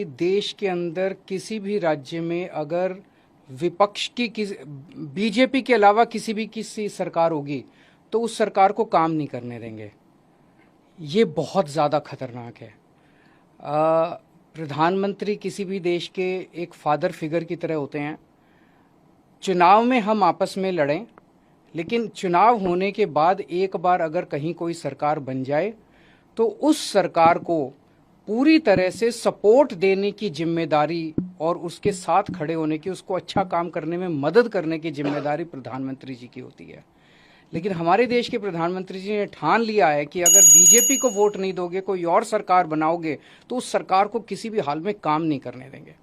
कि देश के अंदर किसी भी राज्य में अगर विपक्ष की बीजेपी के अलावा किसी सरकार होगी तो उस सरकार को काम नहीं करने देंगे। ये बहुत ज़्यादा खतरनाक है। प्रधानमंत्री किसी भी देश के एक फादर फिगर की तरह होते हैं। चुनाव में हम आपस में लड़ें, लेकिन चुनाव होने के बाद एक बार अगर कहीं कोई सरकार बन जाए तो उस सरकार को पूरी तरह से सपोर्ट देने की जिम्मेदारी और उसके साथ खड़े होने की, उसको अच्छा काम करने में मदद करने की जिम्मेदारी प्रधानमंत्री जी की होती है। लेकिन हमारे देश के प्रधानमंत्री जी ने ठान लिया है कि अगर बीजेपी को वोट नहीं दोगे, कोई और सरकार बनाओगे, तो उस सरकार को किसी भी हाल में काम नहीं करने देंगे।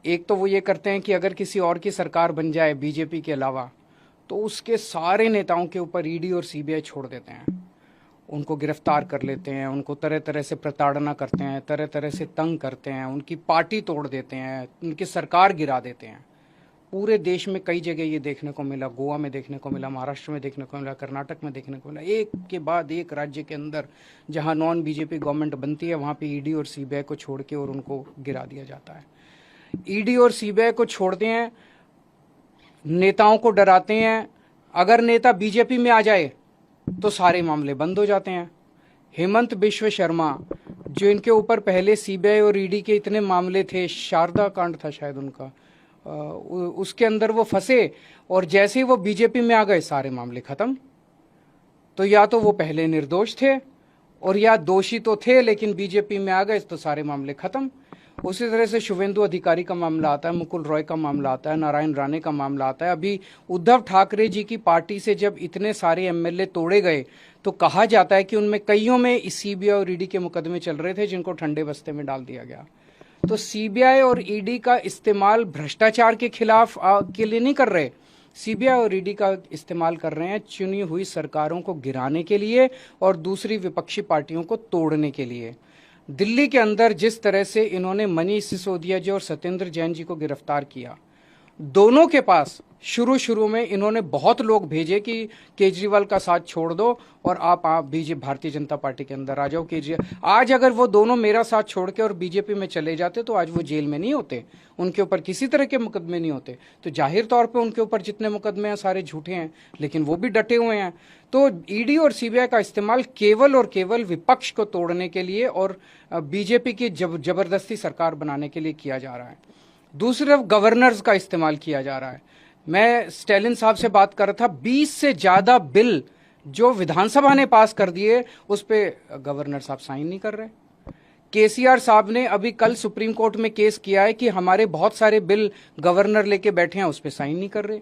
एक तो वो ये करते हैं कि अगर किसी और की सरकार बन जाए बीजेपी के अलावा, तो उसके सारे नेताओं के ऊपर ईडी और सीबीआई छोड़ देते हैं, उनको गिरफ्तार कर लेते हैं, उनको तरह तरह से प्रताड़ना करते हैं, तरह तरह से तंग करते हैं, उनकी पार्टी तोड़ देते हैं, उनकी सरकार गिरा देते हैं। पूरे देश में कई जगह ये देखने को मिला, गोवा में देखने को मिला, महाराष्ट्र में देखने को मिला, कर्नाटक में देखने को मिला। एक के बाद एक राज्य के अंदर जहां नॉन बीजेपी गवर्नमेंट बनती है वहां पे ईडी और सीबीआई को छोड़ के और उनको गिरा दिया जाता है। ईडी और सीबीआई को छोड़ते हैं, नेताओं को डराते हैं। अगर नेता बीजेपी में आ जाए तो सारे मामले बंद हो जाते हैं। हेमंत बिश्व शर्मा, जो इनके ऊपर पहले सीबीआई और ईडी के इतने मामले थे, शारदा कांड था शायद उनका, उसके अंदर वो फंसे और जैसे ही वो बीजेपी में आ गए सारे मामले खत्म। तो या तो वो पहले निर्दोष थे और या दोषी तो थे लेकिन बीजेपी में आ गए तो सारे मामले खत्म। उसी तरह से शुभेंदु अधिकारी का मामला आता है, मुकुल रॉय का मामला आता है, नारायण राणे का मामला आता है। अभी उद्धव ठाकरे जी की पार्टी से जब इतने सारे एमएलए तोड़े गए तो कहा जाता है कि उनमें कईयों में सीबीआई और ईडी के मुकदमे चल रहे थे जिनको ठंडे बस्ते में डाल दिया गया। तो सीबीआई और ईडी का इस्तेमाल भ्रष्टाचार के खिलाफ के लिए नहीं कर रहे, सीबीआई और ईडी का इस्तेमाल कर रहे हैं चुनी हुई सरकारों को गिराने के लिए और दूसरी विपक्षी पार्टियों को तोड़ने के लिए। दिल्ली के अंदर जिस तरह से इन्होंने मनीष सिसोदिया जी और सत्येंद्र जैन जी को गिरफ्तार किया, दोनों के पास शुरू में इन्होंने बहुत लोग भेजे कि केजरीवाल का साथ छोड़ दो और आप बीजेपी भारतीय जनता पार्टी के अंदर आ जाओ। केजरीवाल आज अगर वो दोनों मेरा साथ छोड़ के और बीजेपी में चले जाते तो आज वो जेल में नहीं होते, उनके ऊपर किसी तरह के मुकदमे नहीं होते। तो जाहिर तौर पे उनके ऊपर जितने मुकदमे हैं सारे झूठे हैं, लेकिन वो भी डटे हुए हैं। तो ईडी और सीबीआई का इस्तेमाल केवल और केवल विपक्ष को तोड़ने के लिए और बीजेपी की जबरदस्ती सरकार बनाने के लिए किया जा रहा है। दूसरी तरफ गवर्नर्स का इस्तेमाल किया जा रहा है। मैं स्टैलिन साहब से बात कर रहा था, 20 से ज्यादा बिल जो विधानसभा ने पास कर दिए उस पे गवर्नर साहब साइन नहीं कर रहे। केसीआर साहब ने अभी कल सुप्रीम कोर्ट में केस किया है कि हमारे बहुत सारे बिल गवर्नर लेके बैठे हैं, उस पे साइन नहीं कर रहे।